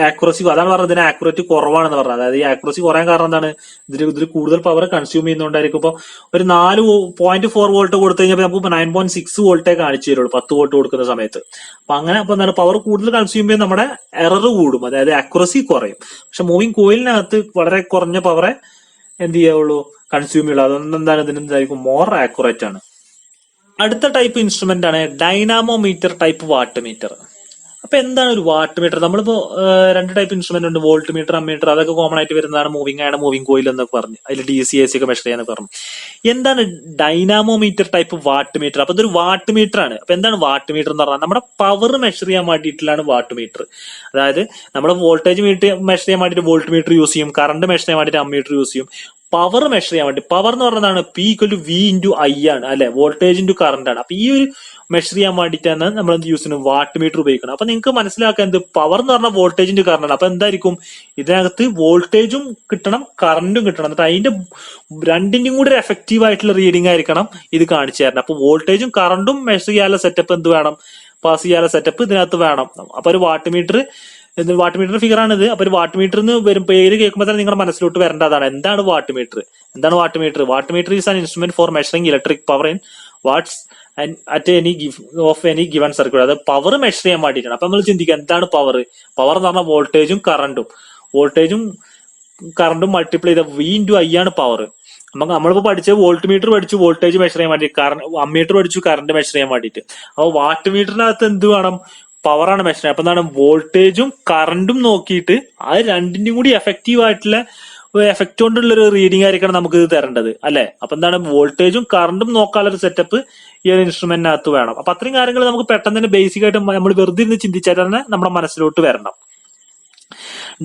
ആക്യുറസി. അതാണ് പറഞ്ഞത് ഇതിന് ആക്യുറേറ്റ് കുറവാണെന്ന് പറഞ്ഞത്. അതായത് ഈ ആക്യുറസി കുറയാൻ കാരണം എന്താണ്, ഇതിൽ കൂടുതൽ പവർ കൺസ്യൂം ചെയ്യുന്നതുകൊണ്ടായിരിക്കും. ഇപ്പൊ ഒരു 4.4 വോൾട്ട് കൊടുത്തു കഴിഞ്ഞാൽ നമുക്ക് 9.6 വോൾട്ടേ കാണിച്ചു തരുള്ളൂ 10 വോൾട്ട് കൊടുക്കുന്ന സമയത്ത്. അപ്പൊ അങ്ങനെ അപ്പൊ എന്താണ് പവർ കൂടുതൽ കൺസ്യൂം ചെയ്യുമ്പോൾ നമ്മുടെ എറർ കൂടും, അതായത് ആക്യുറസി കുറയും. പക്ഷെ മൂവിംഗ് കോയിലിനകത്ത് വളരെ കുറഞ്ഞ പവറെ എന്ത് ചെയ്യാവുള്ളൂ, കൺസ്യൂം ചെയ്യുള്ളൂ. അതുകൊണ്ട് എന്താണ് ഇതിന് എന്തായിരിക്കും മോർ ആക്യുറേറ്റ് ആണ്. അടുത്ത ടൈപ്പ് ഇൻസ്ട്രുമെന്റ് ആണ് ഡൈനാമോമീറ്റർ ടൈപ്പ് വാട്ട് മീറ്റർ. അപ്പൊ എന്താണ് ഒരു വാട്ട് മീറ്റർ? നമ്മളിപ്പോ 2 ടൈപ്പ് ഇൻസ്ട്രുമെന്റ് ഉണ്ട്, വോൾട്ട് മീറ്റർ, അമ്മീറ്റർ. അതൊക്കെ കോമൺ ആയിട്ട് വരുന്നതാണ് മൂവിംഗ് ആണ്, മൂവിംഗ് കോയിൽ എന്നൊക്കെ പറഞ്ഞു. അതിൽ DC AC ഒക്കെ മെഷർ ചെയ്യാന്ന് പറഞ്ഞു. എന്താണ് ഡൈനാമോമീറ്റർ ടൈപ്പ് വാട്ട് മീറ്റർ? അപ്പൊ ഇതൊരു വാട്ട് മീറ്റർ ആണ്. അപ്പൊ എന്താണ് വാട്ട് മീറ്റർ എന്ന് പറഞ്ഞാൽ നമ്മുടെ പവർ മെഷർ ചെയ്യാൻ വേണ്ടിയിട്ടുള്ളതാണ് വാട്ട് മീറ്റർ. അതായത് നമ്മുടെ വോൾട്ടേജ് മെഷർ ചെയ്യാൻ വേണ്ടിയിട്ട് വോൾട്ട് മീറ്റർ യൂസ് ചെയ്യും, കറണ്ട് മെഷർ ചെയ്യാൻ വേണ്ടിയിട്ട് അമ്മീറ്റർ യൂസ് ചെയ്യും. പവർ മെഷർ ചെയ്യാൻ വേണ്ടി, പവർ എന്ന് പറയുന്നതാണ് P=V/I ആണ്, അല്ലെ, വോൾട്ടേജ് ഇൻറ്റു കറണ്ട് ആണ്. അപ്പൊ ഈ ഒരു മെഷർ ചെയ്യാൻ വേണ്ടിയിട്ടാണ് നമ്മൾ എന്ത് യൂസ് ചെയ്യുന്നത്, വാട്ട് മീറ്റർ ഉപയോഗിക്കണം. അപ്പൊ നിങ്ങൾക്ക് മനസ്സിലാക്കാൻ എന്ത്, പവർ എന്ന് പറഞ്ഞാൽ വോൾട്ടേജ് ഇൻറ്റു കറണ്ട് ആണ്. അപ്പൊ എന്തായിരിക്കും, ഇതിനകത്ത് വോൾട്ടേജും കിട്ടണം കറണ്ടും കിട്ടണം, എന്നിട്ട് അതിന്റെ രണ്ടിന്റെയും കൂടി എഫക്റ്റീവ് ആയിട്ടുള്ള റീഡിംഗ് ആയിരിക്കണം ഇത് കാണിച്ചു തരണം. അപ്പൊ വോൾട്ടേജും കറണ്ടും മെഷർ ചെയ്യാനുള്ള സെറ്റപ്പ് എന്ത് വേണം, പാസ് ചെയ്യാനുള്ള സെറ്റപ്പ് ഇതിനകത്ത് വേണം. അപ്പൊ ഒരു വാട്ട് മീറ്റർ ഫിഗർ ആണ് ഇത്. അപ്പൊ ഒരു വാട്ട് മീറ്റർ എന്ന് വരും, പേര് കേൾക്കുമ്പോൾ തന്നെ നിങ്ങളുടെ മനസ്സിലോട്ട് വരേണ്ടതാണ് എന്താണ് വാട്ട് മീറ്റർ. എന്താണ് watt meter? Watt meter is an instrument for measuring electric power in watts at any given circuit. അത് പവർ മെഷർ ചെയ്യാൻ വേണ്ടിയിട്ടാണ്. അപ്പൊ നമ്മൾ ചിന്തിക്കുക എന്താണ് പവർ? പവർ എന്ന് പറഞ്ഞാൽ വോൾട്ടേജും കറണ്ടും മൾട്ടിപ്ലൈ ചെയ്ത V/I ആണ് പവർ. നമ്മളിപ്പോ പഠിച്ച വോൾട്ട് മീറ്റർ പഠിച്ചു വോൾട്ടേജ് മെഷർ ചെയ്യാൻ വേണ്ടി, അമ്മീറ്റർ പഠിച്ചു കറണ്ട് മെഷർ ചെയ്യാൻ വേണ്ടിയിട്ട്. അപ്പൊ വാട്ട് മീറ്ററിനകത്ത് എന്ത് വേണം, പവറാണ് മെഷർ ചെയ്യുന്നത്. അപ്പൊ എന്താണ്, വോൾട്ടേജും കറണ്ടും നോക്കിയിട്ട് അത് രണ്ടിന്റെയും കൂടി എഫക്റ്റീവ് ആയിട്ടുള്ള എഫക്റ്റ് കൊണ്ടുള്ള ഒരു റീഡിംഗ് ആയിരിക്കണം നമുക്ക് ഇത് തരേണ്ടത്, അല്ലെ. അപ്പൊ എന്താണ്, വോൾട്ടേജും കറണ്ടും നോക്കാനുള്ള ഒരു സെറ്റപ്പ് ഈ ഒരു ഇൻസ്ട്രുമെന്റിനകത്ത് വേണം. അപ്പൊ അത്രയും കാര്യങ്ങൾ നമുക്ക് പെട്ടെന്ന് തന്നെ ബേസിക് ആയിട്ട് നമ്മൾ വെറുതെ ഇരുന്ന് ചിന്തിച്ചാൽ തന്നെ നമ്മുടെ മനസ്സിലോട്ട് വരണം.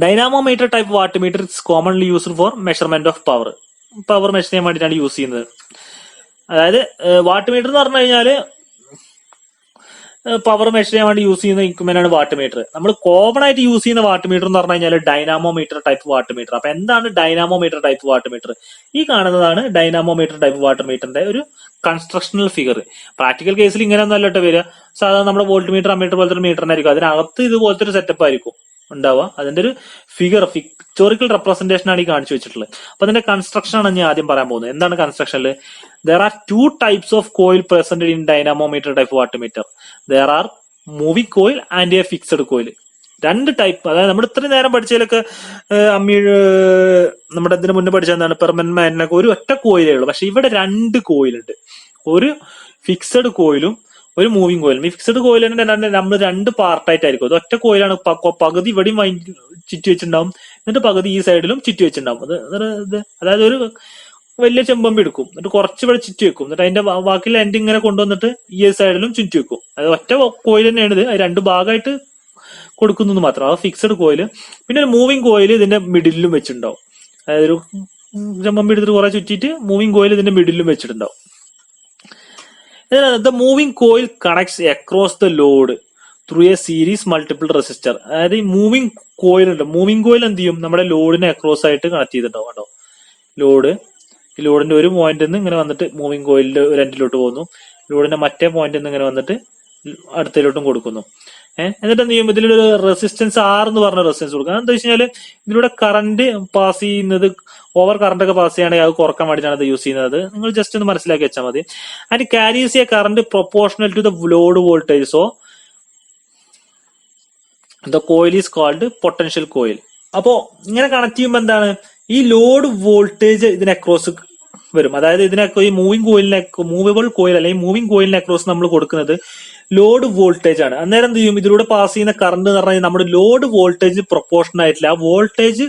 Dynamometer type watt meter is commonly used for measurement of power measure ചെയ്യാൻ വേണ്ടിയിട്ടാണ് യൂസ് ചെയ്യുന്നത്. അതായത് വാട്ട് മീറ്റർ എന്ന് പറഞ്ഞു കഴിഞ്ഞാല് പവർ മെഷർ ചെയ്യാൻ വേണ്ടി യൂസ് ചെയ്യുന്ന ഇക്വിപ്മെന്റ് ആണ് വാട്ട് മീറ്റർ. നമ്മൾ കോമൺ ആയിട്ട് യൂസ് ചെയ്യുന്ന വാട്ട് മീറ്റർ എന്ന് പറഞ്ഞു കഴിഞ്ഞാൽ ഡൈനാമോമീറ്റർ ടൈപ്പ് വാട്ട് മീറ്റർ. അപ്പൊ എന്താണ് ഡൈനാമോമീറ്റർ ടൈപ്പ് വാട്ട് മീറ്റർ? ഈ കാണുന്നതാണ് ഡൈനാമോമീറ്റർ ടൈപ്പ് വാട്ട് മീറ്ററിന്റെ ഒരു കൺസ്ട്രക്ഷണൽ ഫിഗർ. പ്രാക്ടിക്കൽ കേസിൽ ഇങ്ങനെയൊന്നും അല്ലട്ടോ വരിക. സാധാരണ നമ്മുടെ വോൾട്ട് മീറ്റർ അമ്മീറ്റർ പോലത്തെ ഒരു മീറ്ററിനായിരിക്കും, അതിനകത്ത് ഇതുപോലത്തെ ഒരു സെറ്റപ്പ് ആയിരിക്കും ഉണ്ടാവുക. അതിന്റെ ഒരു ഫിഗർ പിക്ചോറിക്കൽ റെപ്രസെന്റേഷൻ ആണ് ഈ കാണിച്ചു വെച്ചിട്ടുള്ളത്. അപ്പൊ അതിന്റെ കൺസ്ട്രക്ഷൻ ആണ് ഞാൻ ആദ്യം പറയാൻ പോകുന്നത്. എന്താണ് കൺസ്ട്രക്ഷനിൽ? there are 2 types of coil present in dynamometer type watt meter. there are moving coil and a fixed coil. 2 type. അതായത് നമ്മൾ ഇത്രയും നേരം പഠിച്ചതിലൊക്കെ നമ്മുടെ ഇതിന് മുന്നേ പഠിച്ച എന്താണ്, പെർമനന്റ് മാഗ്നറ്റിനൊക്കെ ഒരു ഒറ്റ കോയിലേ ഉള്ളൂ. പക്ഷെ ഇവിടെ 2 കോയിലുണ്ട്, ഒരു ഫിക്സഡ് കോയിലും ഒരു മൂവിംഗ് കോയിലും. ഈ ഫിക്സഡ് കോയിൽ തന്നെ നമ്മൾ 2 പാർട്ടായിട്ടായിരിക്കും. അത് ഒറ്റ കോയിലാണ്, പകുതി ഇവിടെയും ചുറ്റി വെച്ചിട്ടുണ്ടാവും, എന്നിട്ട് പകുതി ഈ സൈഡിലും ചുറ്റി വെച്ചിട്ടുണ്ടാവും. അതായത് ഒരു വലിയ ചെമ്പമ്പി എടുക്കും, എന്നിട്ട് കുറച്ച് ഇവിടെ ചുറ്റി വെക്കും, എന്നിട്ട് അതിന്റെ ബാക്കിയുള്ള എൻഡ് ഇങ്ങനെ കൊണ്ടുവന്നിട്ട് ഈ സൈഡിലും ചുറ്റി വെക്കും. അത് ഒറ്റ കോയിൽ തന്നെയാണ് ഇത്, 2 ഭാഗമായിട്ട് കൊടുക്കുന്നു മാത്രം. അത് ഫിക്സഡ് കോയില്. പിന്നെ ഒരു മൂവിംഗ് കോയിൽ ഇതിന്റെ മിഡിലും വെച്ചിട്ടുണ്ടാവും. അതായത് ഒരു ചെമ്പമ്പി എടുത്തിട്ട് കുറെ ചുറ്റിയിട്ട് മൂവിംഗ് കോയിൽ ഇതിന്റെ മിഡിലും വെച്ചിട്ടുണ്ടാവും. The moving coil connects across the load through A series multiple resistor. അതായത് ഈ മൂവിംഗ് കോയിൽ ഉണ്ട്, മൂവിംഗ് കോയിൽ എന്ത് ചെയ്യും, നമ്മുടെ ലോഡിനെ അക്രോസ് ആയിട്ട് കണക്ട് ചെയ്തിട്ടുണ്ടാവും. കേട്ടോ, ലോഡിന്റെ ഒരു പോയിന്റിൽ നിന്ന് ഇങ്ങനെ വന്നിട്ട് മൂവിംഗ് കോയിലിന്റെ ഒരു എൻഡിലോട്ട് പോകുന്നു, ലോഡിന്റെ മറ്റേ പോയിന്റിൽ നിന്ന് ഇങ്ങനെ വന്നിട്ട് അടുത്തയിലോട്ടും കൊടുക്കുന്നു. എന്നിട്ട് എന്ത് ചെയ്യും, ഇതിലൊരു റെസിസ്റ്റൻസ് R എന്ന് പറഞ്ഞ റെസിസ്റ്റൻസ് കൊടുക്കുക. എന്താ വെച്ച് കഴിഞ്ഞാൽ ഇതിലൂടെ കറണ്ട് പാസ് ചെയ്യുന്നത്, ഓവർ കറണ്ട് ഒക്കെ പാസ് ചെയ്യുകയാണെങ്കിൽ അത് കുറക്കാൻ വേണ്ടിയിട്ടാണ് ഇത് യൂസ് ചെയ്യുന്നത്. നിങ്ങൾ ജസ്റ്റ് ഒന്ന് മനസ്സിലാക്കി വെച്ചാൽ മതി. And carries a current proportional to the load voltage. So the coil is called potential coil. അപ്പോ ഇങ്ങനെ കണക്ട് ചെയ്യുമ്പോൾ എന്താണ്, ഈ ലോഡ് വോൾട്ടേജ് ഇതിന് അക്രോസ് വരും. അതായത് ഇതിനൊക്കെ ഈ മൂവബിൾ കോയിൽ അല്ലെങ്കിൽ മൂവിംഗ് കോയിലിന് അക്രോസ് നമ്മൾ കൊടുക്കുന്നത് ലോഡ് വോൾട്ടേജ് ആണ്. അന്നേരം എന്ത് ചെയ്യും, ഇതിലൂടെ പാസ് ചെയ്യുന്ന കറണ്ട് എന്ന് പറഞ്ഞാൽ നമ്മുടെ ലോഡ് വോൾട്ടേജ് പ്രൊപ്പോർഷൻ ആയിട്ടില്ല, ആ വോൾട്ടേജ്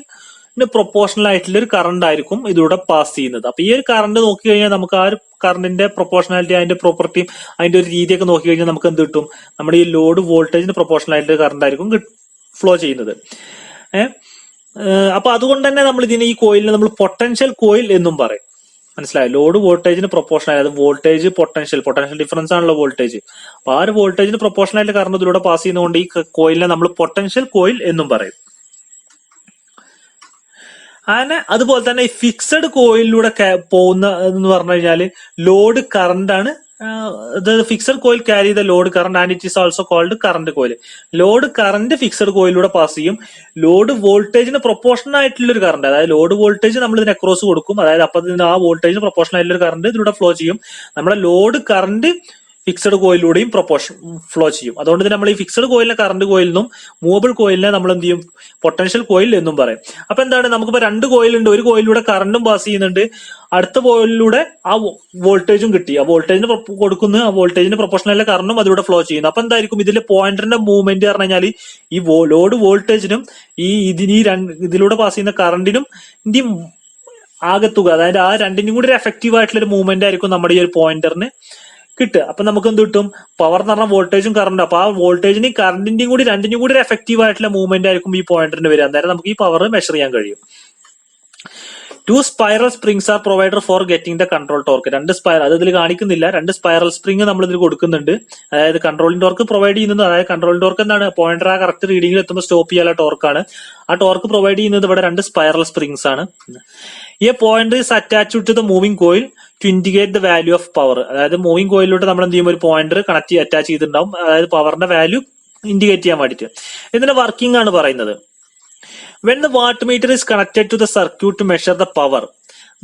പ്രൊപ്പോർഷണൽ ആയിട്ടുള്ള ഒരു കറണ്ട് ആയിരിക്കും ഇതിലൂടെ പാസ് ചെയ്യുന്നത്. അപ്പൊ ഈ ഒരു കറണ്ട് നോക്കി കഴിഞ്ഞാൽ നമുക്ക് ആ ഒരു കറണ്ടിന്റെ പ്രൊപ്പോർഷണാലിറ്റി, അതിന്റെ പ്രോപ്പർട്ടിയും അതിന്റെ ഒരു രീതിയൊക്കെ നോക്കി കഴിഞ്ഞാൽ നമുക്ക് എന്ത് കിട്ടും? നമ്മുടെ ഈ ലോഡ് വോൾട്ടേജിന് പ്രൊപ്പോർഷണൽ ആയിട്ടുള്ള കറണ്ട് ആയിരിക്കും ഫ്ലോ ചെയ്യുന്നത്. അപ്പൊ അതുകൊണ്ട് തന്നെ നമ്മൾ ഇതിനെ ഈ കോയിലിനെ നമ്മൾ പൊട്ടൻഷ്യൽ കോയിൽ എന്നും പറയും. മനസ്സിലായോ? ലോഡ് വോൾട്ടേജിന് പ്രൊപ്പോർഷണൽ, അതായത് വോൾട്ടേജ് പൊട്ടൻഷ്യൽ ഡിഫറൻസ് ആണല്ലോ വോൾട്ടേജ്. അപ്പൊ ആ ഒരു വോൾട്ടേജിന് പ്രൊപ്പോർഷണൽ ആയിട്ട് കറണ്ട് ഇതിലൂടെ പാസ് ചെയ്യുന്നതുകൊണ്ട് ഈ കോയിലിനെ നമ്മൾ പൊട്ടൻഷ്യൽ കോയിൽ എന്നും പറയും. അങ്ങനെ അതുപോലെ തന്നെ ഈ ഫിക്സഡ് കോയിലിലൂടെ പോകുന്ന എന്ന് പറഞ്ഞു കഴിഞ്ഞാല് ലോഡ് കറണ്ട് ആണ്. Fixed coil carry the load current and it is also called current coil. Load current fixed കോയിലൂടെ പാസ് ചെയ്യും. ലോഡ് വോൾട്ടേജിന് പ്രൊപ്പോർഷണൽ ആയിട്ടുള്ള ഒരു കറണ്ട്, അതായത് ലോഡ് വോൾട്ടേജ് നമ്മൾ ഇതിന് അക്രോസ് കൊടുക്കും, അതായത് അപ്പൊ ആ വോൾട്ടേജിന് പ്രൊപ്പോർഷണൽ ആയിട്ടുള്ള ഒരു കറണ്ട് ഇതിലൂടെ ഫ്ലോ ചെയ്യും. നമ്മുടെ ലോഡ് കറണ്ട് ഫിക്സഡ് കോയിലൂടെയും ഫ്ലോ ചെയ്യും. അതുകൊണ്ട് തന്നെ നമ്മൾ ഈ ഫിക്സഡ് കോയിലിനെ കറണ്ട് കോയിൽ എന്നും മൂവബിൾ കോയിലിനെ നമ്മൾ എന്ത് ചെയ്യും? പൊട്ടൻഷ്യൽ കോയിൽ എന്നും പറയും. അപ്പൊ എന്താണ്, നമുക്കിപ്പോ രണ്ട് കോയിലുണ്ട്. ഒരു കോയിലൂടെ കറണ്ടും പാസ് ചെയ്യുന്നുണ്ട്, അടുത്ത കോയിലിലൂടെ ആ വോൾട്ടേജും കിട്ടി. ആ വോൾട്ടേജിന് കൊടുക്കുന്നു, ആ വോൾട്ടേജിന് പ്രൊപ്പോർഷണൽ കറണ്ടും അതിലൂടെ ഫ്ലോ ചെയ്യുന്നു. അപ്പൊ എന്തായിരിക്കും ഇതിലെ പോയിന്റിന്റെ മൂവ്മെന്റ് പറഞ്ഞു കഴിഞ്ഞാൽ ഈ ലോഡ് വോൾട്ടേജിനും ഇതിലൂടെ പാസ് ചെയ്യുന്ന കറണ്ടിനും ഇന്ത്യ ആകത്തുക, അതായത് ആ രണ്ടിനും കൂടി ഒരു എഫക്റ്റീവ് ആയിട്ടുള്ള ഒരു മൂവ്മെന്റ് ആയിരിക്കും നമ്മുടെ ഈ ഒരു പോയിന്ററിന് കിട്ടുക. അപ്പൊ നമുക്ക് എന്ത് കിട്ടും? പവർ എന്ന് പറഞ്ഞാൽ വോൾട്ടേജും കറണ്ടും. അപ്പൊ ആ വോൾട്ടേജിന്റെയും കറണ്ടിന്റെയും കൂടി രണ്ടിനും കൂടി ഒരു എഫക്റ്റീവ് ആയിട്ടുള്ള മൂവ്മെന്റ് ആയിരിക്കും ഈ പോയിന്റിന് വരിക. അന്നേരം നമുക്ക് ഈ പവർ മെഷർ ചെയ്യാൻ കഴിയും. 2 spiral springs are provided for getting the control torque. രണ്ട് സ്പൈറൽ, അത് ഇതിൽ കാണിക്കുന്നില്ല, രണ്ട് സ്പൈറൽ സ്പ്രിങ് നമ്മൾ ഇതിൽ കൊടുക്കുന്നുണ്ട്. അതായത് കൺട്രോളിംഗ് ടോർക്ക് പ്രൊവൈഡ് ചെയ്യുന്നത്, അതായത് കൺട്രോളിംഗ് ടോർക്ക് എന്താണ്? പോയിന്റർ ആ കറക്റ്റ് റീഡിംഗിൽ എത്തുമ്പോൾ സ്റ്റോപ്പ് ചെയ്യാനുള്ള ടോർക്കാണ്. ആ ടോർക്ക് പ്രൊവൈഡ് ചെയ്യുന്നത് ഇവിടെ രണ്ട് സ്പൈറൽ സ്പ്രിങ്സ് ആണ്. ഈ pointer is attached to the moving coil to indicate the value of power. അതായത് മൂവിംഗ് കോയിലൂടെ നമ്മൾ എന്ത് ചെയ്യും? ഒരു പോയിന്റർ അറ്റാച്ച് ചെയ്തിട്ടുണ്ടാവും, അതായത് പവറിന്റെ വാല്യൂ ഇൻഡിക്കേറ്റ് ചെയ്യാൻ വേണ്ടിയിട്ട്. ഇതിന്റെ വർക്കിംഗ് ആണ് പറയുന്നത്. When the wattmeter is connected to the circuit to measure the power,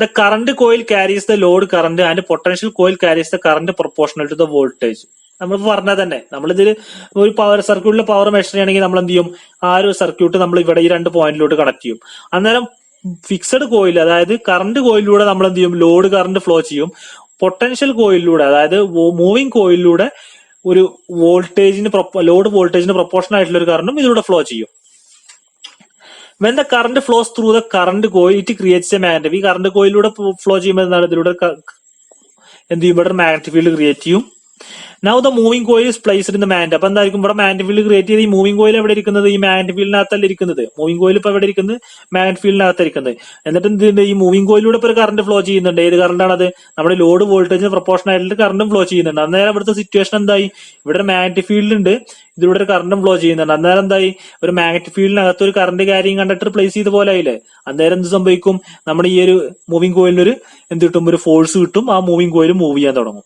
the current coil carries the load current and potential coil carries the current proportional to the voltage. നമ്മൾ പറഞ്ഞാൽ തന്നെ നമ്മളിതിൽ ഒരു പവർ സർക്യൂട്ടിലെ power measure ചെയ്യണമെങ്കിൽ നമ്മൾ എന്ത് ചെയ്യും? ആ ഒരു സർക്യൂട്ട് നമ്മൾ ഇവിടെ ഈ രണ്ട് പോയിന്റിലോട്ട് കണക്ട് ചെയ്യും. അന്നേരം ഫിക്സഡ് കോയിൽ, അതായത് കറണ്ട് കോയിലൂടെ നമ്മൾ എന്ത് ചെയ്യും? ലോഡ് കറണ്ട് ഫ്ലോ ചെയ്യും. പൊട്ടൻഷ്യൽ കോയിലൂടെ, അതായത് മൂവിംഗ് കോയിലൂടെ ഒരു ലോഡ് വോൾട്ടേജിന് പ്രൊപ്പോർഷണൽ ആയിട്ടുള്ള ഒരു കറണ്ടും ഇതിലൂടെ ഫ്ലോ ചെയ്യും. When the current flows through the current coil, it creates a magnetic. ഈ കറണ്ട് കോയിലൂടെ ഫ്ലോ ചെയ്യുമ്പോൾ എന്താണ്? ഇതിലൂടെ എന്ത് ചെയ്യും? ഇവിടെ മാഗ്നറ്റിക് ഫീൽഡ് ക്രിയേറ്റ് ചെയ്യും. Now the moving coil is placed in the magnet. അപ്പൊ എന്തായിരിക്കും? ഇവിടെ മാഗ്നറ്റിക് ഫീൽഡ് ക്രിയേറ്റ് ചെയ്ത് ഈ മൂവിംഗ് കോയിൽ എവിടെ ഇരിക്കുന്നത്? ഈ മാഗ്നറ്റിക് ഫീൽഡിനകത്തല്ല ഇരിക്കുന്നത്. മൂവിംഗ് കോയിൽ ഇപ്പൊ എവിടെ ഇരിക്കുന്നത്? മാഗ്നറ്റിക് ഫീൽഡിനകത്ത് ഇരിക്കുന്നത്. എന്നിട്ട് എന്തുണ്ട്? ഈ മൂവിംഗ് കോയിലൂടെ ഇപ്പൊ ഒരു കറണ്ട് ഫ്ലോ ചെയ്യുന്നുണ്ട്. ഏത് കറണ്ടാണത്? നമ്മുടെ ലോഡ് വോൾട്ടേജിന് പ്രൊപ്പോർഷണൽ ആയിട്ട് കറണ്ടും ഫ്ലോ ചെയ്യുന്നുണ്ട്. അന്നേരം ഇവിടുത്തെ സിറ്റുവേഷൻ എന്തായി? ഇവിടെ മാഗ്നറ്റിക് ഫീൽഡ് ഉണ്ട്, ഇതിലൂടെ ഒരു കറണ്ടും ഫ്ലോ ചെയ്യുന്നുണ്ട്. അന്നേരം എന്തായി? ഒരു മാഗ്നറ്റിക് ഫീൽഡിനകത്ത് ഒരു കറണ്ട് ക്യാരിങ് കണ്ടക്ടർ പ്ലേസ് ചെയ്ത പോലെ ആയില്ലേ? അന്നേരം എന്ത് സംഭവിക്കും? നമ്മുടെ ഈ ഒരു മൂവിംഗ് കോയിലിനൊരു എന്ത് കിട്ടും? ഒരു ഫോഴ്സ് കിട്ടും. ആ മൂവിംഗ് കോയിൽ മൂവ് ചെയ്യാൻ തുടങ്ങും.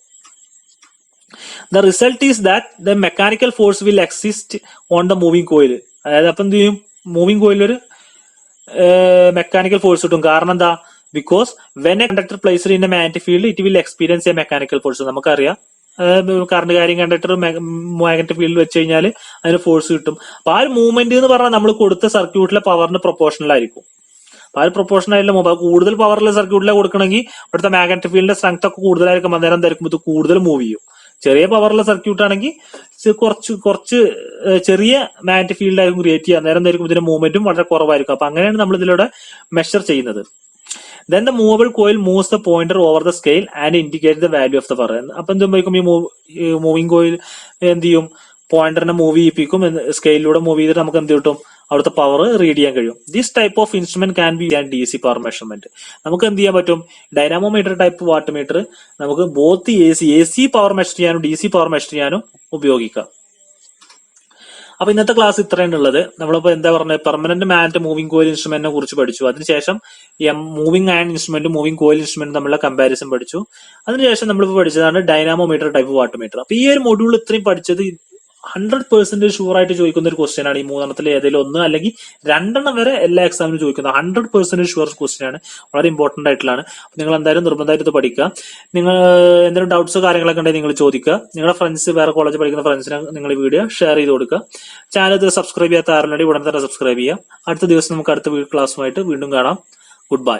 The result is that the mechanical force will exist on the moving coil. അതായത് അപ്പൊ എന്ത് ചെയ്യും? മൂവിംഗ് കോയിൽ ഒരു മെക്കാനിക്കൽ ഫോഴ്സ് കിട്ടും. കാരണം എന്താ? Because when a conductor placed in a magnetic field it will experience a mechanical force. നമുക്കറിയാം current carrying conductor magnetic field വെച്ച് കഴിഞ്ഞാൽ അതിന് ഫോഴ്സ് കിട്ടും. അപ്പൊ ആ ഒരു മൂവ്മെന്റ് എന്ന് പറഞ്ഞാൽ നമ്മൾ കൊടുത്ത സർക്യൂട്ടിലെ പവറിന് പ്രൊപ്പോർഷണൽ ആയിരിക്കും. ആ ഒരു പ്രൊപ്പോർഷണൽ ആയിട്ടുള്ള കൂടുതൽ പവറുള്ള സർക്യൂട്ടിലെ കൊടുക്കണമെങ്കിൽ ഇവിടുത്തെ മാഗ്നറ്റിക് ഫീൽഡിന്റെ സ്ട്രെങ്ത് ഒക്കെ കൂടുതലായിരിക്കും. അന്നേരം എന്തായിരിക്കും? ഇത് കൂടുതൽ മൂവ് ചെയ്യും. ചെറിയ പവറുള്ള സർക്യൂട്ട് ആണെങ്കിൽ കുറച്ച് ചെറിയ മാഗ്നറ്റിക് ഫീൽഡ് ആയിരിക്കും ക്രിയേറ്റ് ചെയ്യുക. അന്നേരം എന്തായിരിക്കും? ഇതിന്റെ മൂവ്മെന്റും വളരെ കുറവായിരിക്കും. അപ്പൊ അങ്ങനെയാണ് നമ്മൾ ഇതിലൂടെ മെഷർ ചെയ്യുന്നത്. Then the movable coil moves the pointer over the scale and indicates the value of the power. അപ്പൊ എന്ത് സംഭവിക്കും? ഈ മൂവിംഗ് കോയിൽ എന്ത് ചെയ്യും? പോയിന്ററിനെ മൂവ് ചെയ്യിപ്പിക്കും. സ്കെയിലൂടെ മൂവ് ചെയ്തിട്ട് നമുക്ക് എന്ത് കിട്ടും? അവിടുത്തെ പവർ റീഡ് ചെയ്യാൻ കഴിയും. This type of instrument can be D C power measurement. നമുക്ക് എന്ത് ചെയ്യാൻ പറ്റും? ഡൈനാമോമീറ്റർ ടൈപ്പ് വാട്ട് മീറ്റർ നമുക്ക് both A C power measure ചെയ്യാനും ഡി സി പവർ മെഷർ ചെയ്യാനും ഉപയോഗിക്കാം. അപ്പൊ ഇന്നത്തെ ക്ലാസ് ഇത്രയാണ് ഉള്ളത്. നമ്മളിപ്പോ എന്താ പറഞ്ഞത്? പെർമനന്റ് മാഗ്നറ്റ് മൂവിംഗ് കോയിൽ ഇൻസ്ട്രുമെന്റിനെ കുറിച്ച് പഠിച്ചു. അതിനുശേഷം മൂവിംഗ് അയൺ ഇൻസ്ട്രുമെന്റും മൂവിംഗ് കോയിൽ ഇൻസ്ട്രുമെന്റും തമ്മിലുള്ള കമ്പാരിസൺ പഠിച്ചു. അതിനുശേഷം നമ്മളിപ്പോ പഠിച്ചതാണ് ഡൈനാമോമീറ്റർ ടൈപ്പ് വാട്ട് മീറ്റർ. അപ്പൊ ഈ ഒരു മൊഡ്യൂൾ ഇത്രയും പഠിച്ചത് 100% ഷുവർ ആയിട്ട് ചോദിക്കുന്ന ഒരു ക്വസ്റ്റ്യൻ ആണ്. ഈ മൂന്നെണ്ണത്തിൽ ഏതെങ്കിലും ഒന്ന് അല്ലെങ്കിൽ രണ്ടെണ്ണം വരെ എല്ലാ എക്സാമിനും ചോദിക്കുന്നത് 100% ഷുവർ ക്വസ്റ്റ്യൻ ആണ്. വളരെ ഇമ്പോർട്ടന്റ് ആയിട്ടുള്ളതാണ്. നിങ്ങൾ എന്തായാലും നിർബന്ധമായിട്ട് ഇത് പഠിക്കുക. നിങ്ങൾ എന്തെങ്കിലും ഡൗട്ട്സോ കാര്യങ്ങളൊക്കെ ഉണ്ടെങ്കിൽ നിങ്ങൾ ചോദിക്കുക. നിങ്ങളുടെ ഫ്രണ്ട്സ്, വേറെ കോളേജിൽ പഠിക്കുന്ന ഫ്രണ്ട്സിനെ നിങ്ങൾ ഈ വീഡിയോ ഷെയർ ചെയ്ത് കൊടുക്കുക. ചാനൽ സബ്സ്ക്രൈബ് ചെയ്യാത്ത ആരുണ്ടെങ്കിൽ ഉടൻ തന്നെ സബ്സ്ക്രൈബ് ചെയ്യാം. അടുത്ത ദിവസം നമുക്ക് അടുത്ത ക്ലാസ്സുമായിട്ട് വീണ്ടും കാണാം. Good bye.